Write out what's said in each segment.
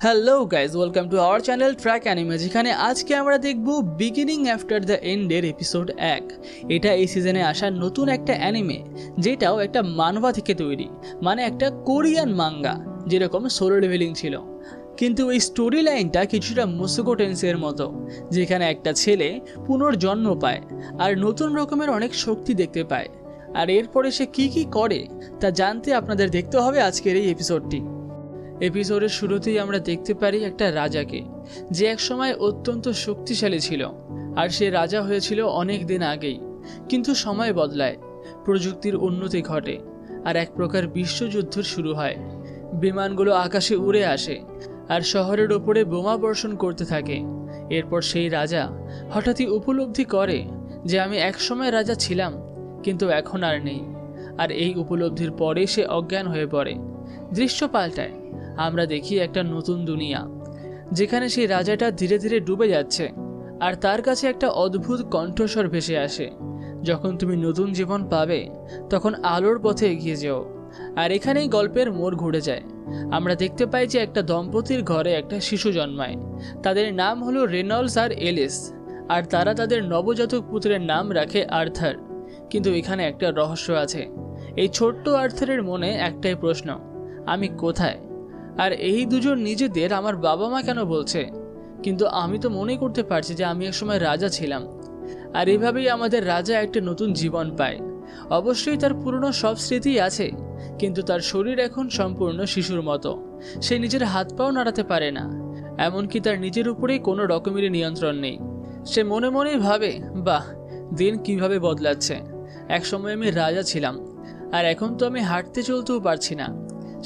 Hello guys, welcome to our channel track anime, যেখানে আজকে আমরা দেখব বিগিনিং আফটার দ্য এন্ডের এপিসোড 1। এটা এই সিজনে আসা নতুন একটা অ্যানিমে, যেটাও একটা মানবা থেকে তৈরি, মানে একটা কোরিয়ান মাঙ্গা, যেরকম সোলো লেভেলিং ছিল। কিন্তু এই স্টোরি লাইনটা কিছুটা মুসুকো টেন্সের মতো, যেখানে একটা ছেলে পুনর্জন্ম পায় আর নতুন রকমের অনেক শক্তি দেখতে পায়। আর এরপরে সে কি কি করে তা জানতে আপনাদের দেখতে হবে আজকের এই এপিসোডটি। এপিসোডের শুরুতেই আমরা দেখতে পারি একটা রাজাকে, যে একসময় অত্যন্ত শক্তিশালী ছিল, আর সে রাজা হয়েছিল অনেক দিন আগেই। কিন্তু সময় বদলায়, প্রযুক্তির উন্নতি ঘটে, আর এক প্রকার বিশ্বযুদ্ধ শুরু হয়। বিমানগুলো আকাশে উড়ে আসে আর শহরের ওপরে বোমা বর্ষণ করতে থাকে। এরপর সেই রাজা হঠাৎই উপলব্ধি করে যে আমি একসময় রাজা ছিলাম, কিন্তু এখন আর নেই। আর এই উপলব্ধির পরে সে অজ্ঞান হয়ে পড়ে। দৃশ্য পাল্টায়, আমরা দেখি একটা নতুন দুনিয়া, যেখানে সেই রাজাটা ধীরে ধীরে ডুবে যাচ্ছে, আর তার কাছে একটা অদ্ভুত কণ্ঠস্বর ভেসে আসে, যখন তুমি নতুন জীবন পাবে তখন আলোর পথে এগিয়ে যেও। আর এখানেই গল্পের মোড় ঘুরে যায়। আমরা দেখতে পাই যে একটা দম্পতির ঘরে একটা শিশু জন্মায়। তাদের নাম হলো রেনল্ডস আর এলিস, আর তারা তাদের নবজাতক পুত্রের নাম রাখে আর্থার। কিন্তু এখানে একটা রহস্য আছে। এই ছোট্ট আর্থারের মনে একটাই প্রশ্ন, আমি কোথায়? আর এই দুজন নিজেদের আমার বাবা মা কেন বলছে? কিন্তু আমি তো মনে করতে পারছি যে আমি একসময় রাজা ছিলাম। আর এভাবেই আমাদের রাজা একটা নতুন জীবন পায়। অবশ্যই তার পুরনো সব স্মৃতি আছে, কিন্তু তার শরীর এখন সম্পূর্ণ শিশুর মতো। সে নিজের হাত পাও নাড়াতে পারে না, এমনকি তার নিজের উপরেই কোনো রকমেরই নিয়ন্ত্রণ নেই। সে মনে মনেই ভাবে, বাহ, দিন কিভাবে বদলাচ্ছে। একসময় আমি রাজা ছিলাম, আর এখন তো আমি হাঁটতে চলতেও পারছি না।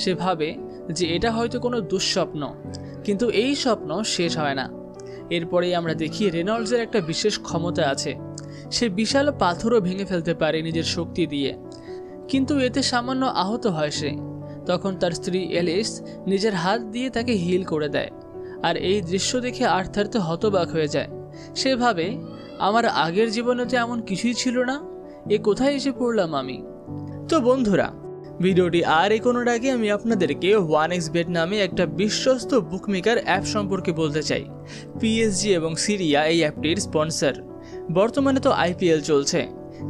সে ভাবে যে এটা হয়তো কোনো দুঃস্বপ্ন, কিন্তু এই স্বপ্ন শেষ হয় না। এরপরেই আমরা দেখি রেনল্ডসের একটা বিশেষ ক্ষমতা আছে। সে বিশাল পাথরও ভেঙে ফেলতে পারে নিজের শক্তি দিয়ে, কিন্তু এতে সামান্য আহত হয় সে। তখন তার স্ত্রী এলিস নিজের হাত দিয়ে তাকে হিল করে দেয়। আর এই দৃশ্য দেখে আর্থার তো হতবাক হয়ে যায়। সে ভাবে, আমার আগের জীবনে তো এমন কিছুই ছিল না, এ কোথায় এসে পড়লাম আমি? তো বন্ধুরা, ভিডিওটি আর এগোনোর আগে আমি আপনাদেরকে 1xBet নামে একটা বিশ্বস্ত বুকমেকার অ্যাপ সম্পর্কে বলতে চাই। পিএসজি এবং সিরিয়া এই অ্যাপটির স্পন্সর। বর্তমানে তো আইপিএল চলছে,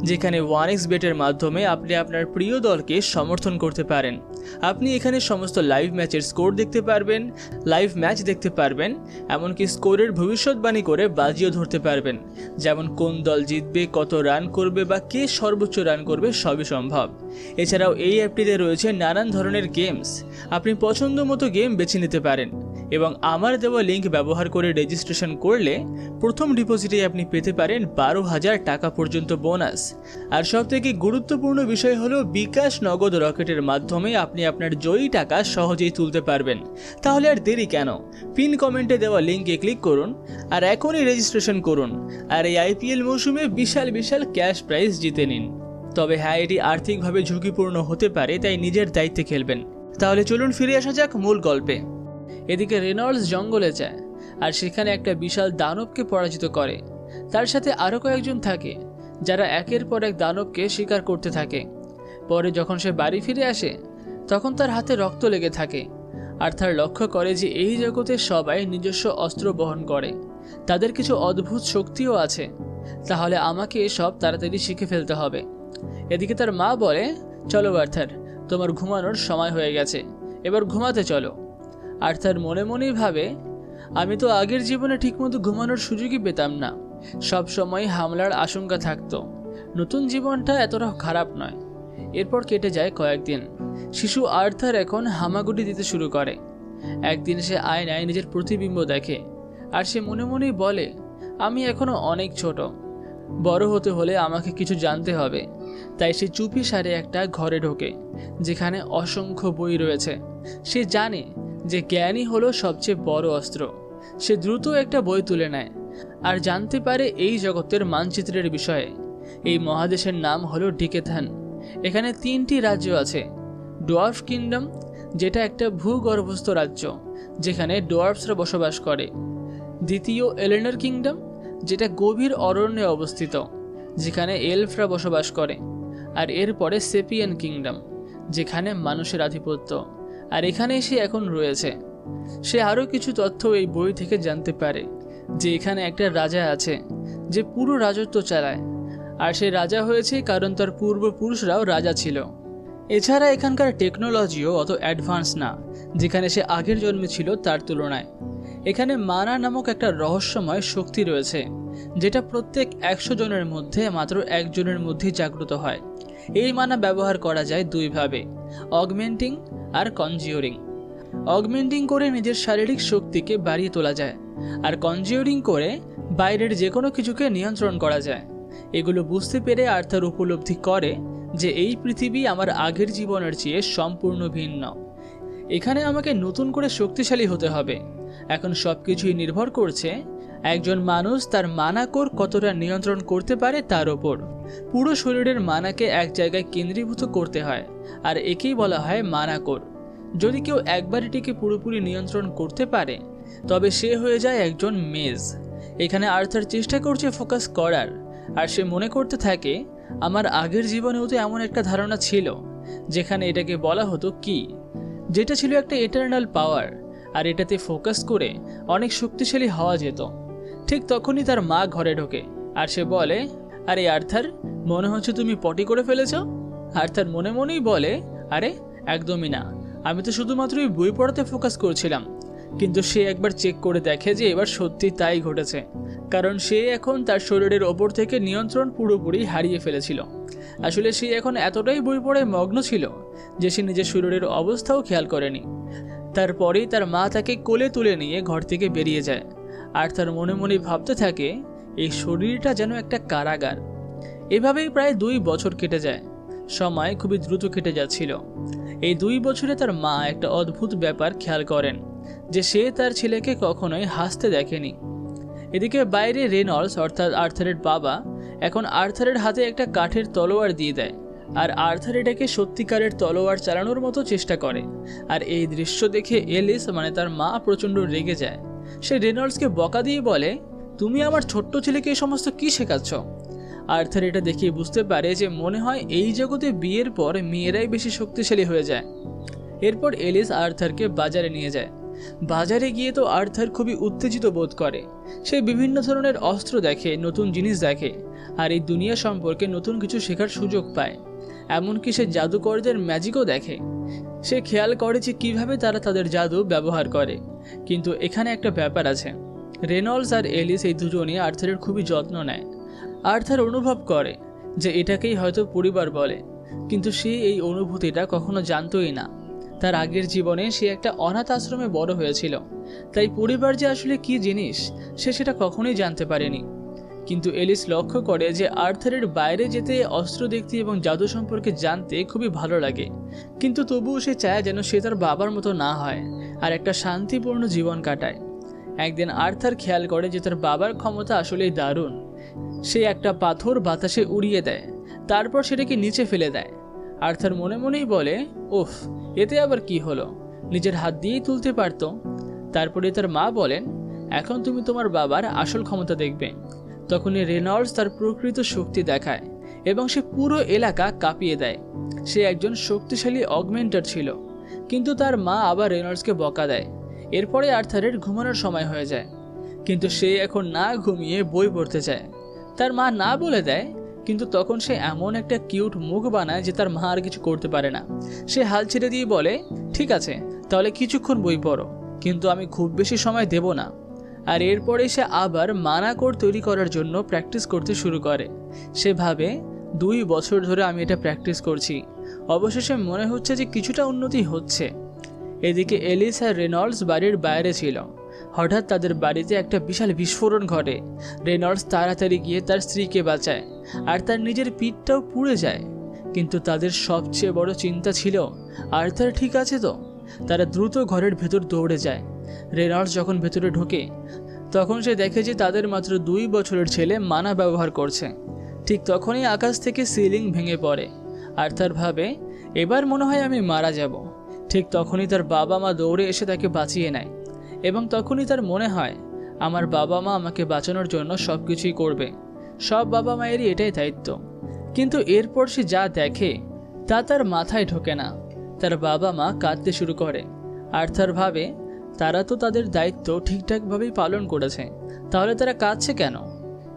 যেখানে 1xBet-এর মাধ্যমে আপনি আপনার প্রিয় দলকে সমর্থন করতে পারেন। আপনি এখানে সমস্ত লাইভ ম্যাচের স্কোর দেখতে পারবেন, লাইভ ম্যাচ দেখতে পারবেন, এমনকি স্কোরের ভবিষ্যৎবাণী করে বাজিও ধরতে পারবেন, যেমন কোন দল জিতবে, কত রান করবে বা কে সর্বোচ্চ রান করবে, সবই সম্ভব। এছাড়াও এই অ্যাপটিতে রয়েছে নানান ধরনের গেমস। আপনি পছন্দ মতো গেম বেছে নিতে পারেন, এবং আমার দেওয়া লিঙ্ক ব্যবহার করে রেজিস্ট্রেশন করলে প্রথম ডিপোজিটে আপনি পেতে পারেন 12,000 টাকা পর্যন্ত বোনাস। আর সবথেকে গুরুত্বপূর্ণ বিষয় হলো, বিকাশ নগদ রকেটের মাধ্যমে আপনি আপনার জয়ী টাকা সহজেই তুলতে পারবেন। তাহলে আর দেরি কেন? পিন কমেন্টে দেওয়া লিঙ্কে ক্লিক করুন আর এখনই রেজিস্ট্রেশন করুন, আর এই আইপিএল মৌসুমে বিশাল বিশাল ক্যাশ প্রাইজ জিতে নিন। তবে হ্যাঁ, এটি আর্থিকভাবে ঝুঁকিপূর্ণ হতে পারে, তাই নিজের দায়িত্বে খেলবেন। তাহলে চলুন ফিরে আসা যাক মূল গল্পে। এদিকে রেনল্ডস জঙ্গলে যায়, আর সেখানে একটা বিশাল দানবকে পরাজিত করে। তার সাথে আরও কয়েকজন থাকে, যারা একের পর এক দানবকে শিকার করতে থাকে। পরে যখন সে বাড়ি ফিরে আসে, তখন তার হাতে রক্ত লেগে থাকে। আর তার লক্ষ্য করে যে এই জগতে সবাই নিজস্ব অস্ত্র বহন করে, তাদের কিছু অদ্ভুত শক্তিও আছে। তাহলে আমাকে এসব তাড়াতাড়ি শিখে ফেলতে হবে। এদিকে তার মা বলে, চলো আর্থার, তোমার ঘুমানোর সময় হয়ে গেছে, এবার ঘুমাতে চলো। আর্থার মনে মনেই ভাবে, আমি তো আগের জীবনে ঠিকমতো ঘুমানোর সুযোগই পেতাম না, সব সময় হামলার আশঙ্কা থাকতো। নতুন জীবনটা এতটা খারাপ নয়। এরপর কেটে যায় কয়েকদিন। শিশু আর্থার এখন হামাগুড়ি দিতে শুরু করে। একদিন সে আয়নায় নিজের প্রতিবিম্ব দেখে, আর সে মনে মনেই বলে, আমি এখনো অনেক ছোট, বড় হতে হলে আমাকে কিছু জানতে হবে। তাই সে চুপি সারে একটা ঘরে ঢোকে, যেখানে অসংখ্য বই রয়েছে। সে জানে যে জ্ঞানই হলো সবচেয়ে বড় অস্ত্র। সে দ্রুত একটা বই তুলে নেয় আর জানতে পারে এই জগতের মানচিত্রের বিষয়ে। এই মহাদেশের নাম হলো ডিকেথান। এখানে 3টি রাজ্য আছে। ডোয়ার্ফ কিংডম, যেটা একটা ভূগর্ভস্থ রাজ্য, যেখানে ডোয়ার্ফসরা বসবাস করে। দ্বিতীয় এলেনার কিংডম, যেটা গভীর অরণ্যে অবস্থিত, যেখানে এলফরা বসবাস করে। আর এরপরে সেপিয়ান কিংডম, যেখানে মানুষের আধিপত্য। আর এখানেই সে এখন রয়েছে। সে আরও কিছু তথ্য এই বই থেকে জানতে পারে যে এখানে একটা রাজা আছে যে পুরো রাজত্ব চালায়, আর সে রাজা হয়েছে কারণ তার পূর্বপুরুষরাও রাজা ছিল। এছাড়া এখানকার টেকনোলজিও অত অ্যাডভান্স না যেখানে সে আগের জন্মে ছিল তার তুলনায়। এখানে মানা নামক একটা রহস্যময় শক্তি রয়েছে যেটা প্রত্যেক 100 জনের মধ্যে মাত্র 1 জনের মধ্যেই জাগ্রত হয়। এই মানা ব্যবহার করা যায় দুইভাবে, অগমেন্টিং আর কনজিউরিং। অগমেন্টিং করে নিজের শারীরিক শক্তিকে বাড়িয়ে তোলা যায়, আর কনজিউরিং করে বাইরের যে কোনো কিছুকে নিয়ন্ত্রণ করা যায়। এগুলো বুঝতে পেরে আর্থার উপলব্ধি করে যে এই পৃথিবী আমার আগের জীবনের চেয়ে সম্পূর্ণ ভিন্ন। এখানে আমাকে নতুন করে শক্তিশালী হতে হবে। এখন সবকিছুই নির্ভর করছে একজন মানুষ তার মানা কোর কতটা নিয়ন্ত্রণ করতে পারে তার ওপর। পুরো শরীরের মানাকে এক জায়গায় কেন্দ্রীভূত করতে হয়, আর একেই বলা হয় মানা কোর। যদি কেউ একবার এটিকে পুরোপুরি নিয়ন্ত্রণ করতে পারে তবে সে হয়ে যায় একজন মেজ। এখানে আর্থার চেষ্টা করছে ফোকাস করার, আর সে মনে করতে থাকে আমার আগের জীবনেও তো এমন একটা ধারণা ছিল যেখানে এটাকে বলা হতো কি, যেটা ছিল একটা ইটারনাল পাওয়ার, আর এটাতে ফোকাস করে অনেক শক্তিশালী হওয়া যেত। ঠিক তখনই তার মা ঘরে ঢোকে, আর সে বলে, আরে আর্থার, মনে হচ্ছে তুমি পটি করে ফেলেছ। আর্থার মনে মনেই বলে, আরে একদমই না, আমি তো শুধুমাত্রই বই পড়াতে ফোকাস করছিলাম। কিন্তু সে একবার চেক করে দেখে যে এবার সত্যি তাই ঘটেছে, কারণ সে এখন তার শরীরের ওপর থেকে নিয়ন্ত্রণ পুরোপুরি হারিয়ে ফেলেছিল। আসলে সে এখন এতটাই বই পড়ে মগ্ন ছিল যে সে নিজের শরীরের অবস্থাও খেয়াল করেনি। তারপরেই তার মা তাকে কোলে তুলে নিয়ে ঘর থেকে বেরিয়ে যায়, আর তার মনে মনে ভাবতে থাকে এই শরীরটা যেন একটা কারাগার। এভাবেই প্রায় 2 বছর কেটে যায়। সময় খুবই দ্রুত কেটে যাচ্ছিল। এই 2 বছরে তার মা একটা অদ্ভুত ব্যাপার খেয়াল করেন যে সে তার ছেলেকে কখনোই হাসতে দেখেনি। এদিকে বাইরে রেনল্ডস অর্থাৎ আর্থারের বাবা এখন আর্থারের হাতে একটা কাঠের তলোয়ার দিয়ে দেয়, আর আর্থার এটাকে সত্যিকারের তলোয়ার চালানোর মতো চেষ্টা করে। আর এই দৃশ্য দেখে এলিস মানে তার মা প্রচণ্ড রেগে যায়। সে রেনল্ডসকে বকা দিয়ে বলে, তুমি আমার ছোট্ট ছেলেকে এই সমস্ত কি শেখাচ্ছ? আর্থার এটা দেখে বুঝতে পারে যে মনে হয় এই জগতে বিয়ের পর মেয়েরাই বেশি শক্তিশালী হয়ে যায়। এরপর এলিস আর্থারকে বাজারে নিয়ে যায়। বাজারে গিয়ে তো আর্থার খুবই উত্তেজিত বোধ করে। সে বিভিন্ন ধরনের অস্ত্র দেখে, নতুন জিনিস দেখে, আর এই দুনিয়া সম্পর্কে নতুন কিছু শেখার সুযোগ পায়। এমনকি সে জাদুকরদের ম্যাজিকও দেখে। সে খেয়াল করে যে কীভাবে তারা তাদের জাদু ব্যবহার করে। কিন্তু এখানে একটা ব্যাপার আছে, রেনল্ডস আর এলিস এই দুজনই আর্থারের খুবই যত্ন নেয়। আর্থার অনুভব করে যে এটাকেই হয়তো পরিবার বলে, কিন্তু সে এই অনুভূতিটা কখনো জানতোই না। তার আগের জীবনে সে একটা অনাথ আশ্রমে বড় হয়েছিল, তাই পরিবার যে আসলে কি জিনিস সে সেটা কখনোই জানতে পারেনি। কিন্তু এলিস লক্ষ্য করে যে আর্থারের বাইরে যেতে, অস্ত্র দেখতে এবং জাদু সম্পর্কে জানতে খুবই ভালো লাগে, কিন্তু তবুও সে চায় যেন সে তার বাবার মতো না হয় আর একটা শান্তিপূর্ণ জীবন কাটায়। একদিন আর্থার খেয়াল করে যে তার বাবার ক্ষমতা আসলেই দারুণ। সে একটা পাথর বাতাসে উড়িয়ে দেয়, তারপর সেটাকে নিচে ফেলে দেয়। আর্থার মনে মনেই বলে, ওফ, এতে আবার কি হলো, নিজের হাত দিয়েই তুলতে পারত। তারপরে তার মা বলেন, এখন তুমি তোমার বাবার আসল ক্ষমতা দেখবে। তখনই রেনল্ডস তার প্রকৃত শক্তি দেখায় এবং সে পুরো এলাকা কাঁপিয়ে দেয়। সে একজন শক্তিশালী অগমেন্টার ছিল, কিন্তু তার মা আবার রেনল্ডসকে বকা দেয়। এরপরে আর্থারের ঘুমানোর সময় হয়ে যায়, কিন্তু সে এখন না ঘুমিয়ে বই পড়তে চায়। তার মা না বলে দেয়, কিন্তু তখন সে এমন একটা কিউট মুখ বানায় যে তার মা আর কিছু করতে পারে না। সে হাল ছেড়ে দিয়ে বলে, ঠিক আছে, তাহলে কিছুক্ষণ বই পড়ো, কিন্তু আমি খুব বেশি সময় দেব না। আর এরপরে সে আবার মানা কোড তৈরি করার জন্য প্র্যাকটিস করতে শুরু করে। সে ভাবে 2 বছর ধরে আমি এটা প্র্যাকটিস করছি, অবশেষে মনে হচ্ছে যে কিছুটা উন্নতি হচ্ছে। এদিকে এলিস আর রেনল্ডস বাড়ির বাইরে ছিল। হঠাৎ তাদের বাড়িতে একটা বিশাল বিস্ফোরণ ঘটে। রেনল্ডস তাড়াতাড়ি গিয়ে তার স্ত্রীকে বাঁচায়, আর তার নিজের পিঠটাও পুড়ে যায়। কিন্তু তাদের সবচেয়ে বড় চিন্তা ছিল আর্থার ঠিক আছে তো। তারা দ্রুত ঘরের ভেতর দৌড়ে যায়। রেনল্ডস যখন ভেতরে ঢোকে তখন সে দেখে যে তাদের মাত্র 2 বছরের ছেলে মানা ব্যবহার করছে। ঠিক তখনই আকাশ থেকে সিলিং ভেঙে পড়ে। আর্থার ভাবে, এবার মনে হয় আমি মারা যাব। ঠিক তখনই তার বাবা মা দৌড়ে এসে তাকে বাঁচিয়ে নেয়, এবং তখনই তার মনে হয় আমার বাবা মা আমাকে বাঁচানোর জন্য সব কিছুই করবে। সব বাবা মায়েরই এটাই দায়িত্ব। কিন্তু এরপর সে যা দেখে তা তার মাথায় ঢোকে না। তার বাবা মা কাঁদতে শুরু করে। আর্থার ভাবে তারা তো তাদের দায়িত্ব ঠিকঠাকভাবেই পালন করেছে, তাহলে তারা কাঁদছে কেন?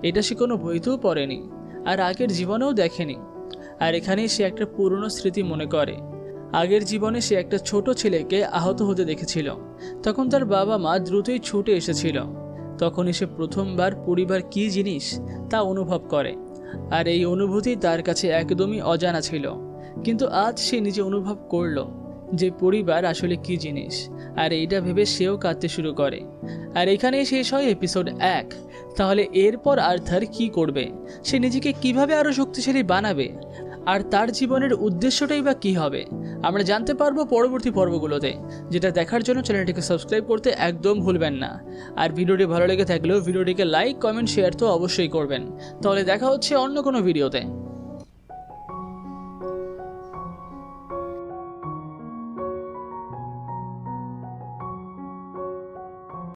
এটা সে কোনো বইতেও পড়েনি, আর আগের জীবনেও দেখেনি। আর এখানেই সে একটা পুরনো স্মৃতি মনে করে। আগের জীবনে সে একটা ছোট ছেলেকে আহত হতে দেখেছিল। তখন তার বাবা মা দ্রুতই ছুটে এসেছিল। তখনই সে প্রথমবার পরিবার কী জিনিস তা অনুভব করে। আর এই অনুভূতি তার কাছে একদমই অজানা ছিল। কিন্তু আজ সে নিজে অনুভব করলো যে পরিবার আসলে কী জিনিস, আর এইটা ভেবে সেও কাঁদতে শুরু করে। আর এখানেই শেষ হয় এপিসোড 1। তাহলে এরপর আর্থার কি করবে? সে নিজেকে কিভাবে আরও শক্তিশালী বানাবে? আর তার জীবনের উদ্দেশ্যটাই বা কী হবে? আমরা জানতে পারবো পরবর্তী পর্বগুলোতে। যেটা দেখার জন্য চ্যানেলটিকে সাবস্ক্রাইব করতে একদম ভুলবেন না। আর ভিডিওটি ভালো লেগে থাকলেও ভিডিওটিকে লাইক, কমেন্ট, শেয়ার তো অবশ্যই করবেন। তাহলে দেখা হচ্ছে অন্য কোনো ভিডিওতে।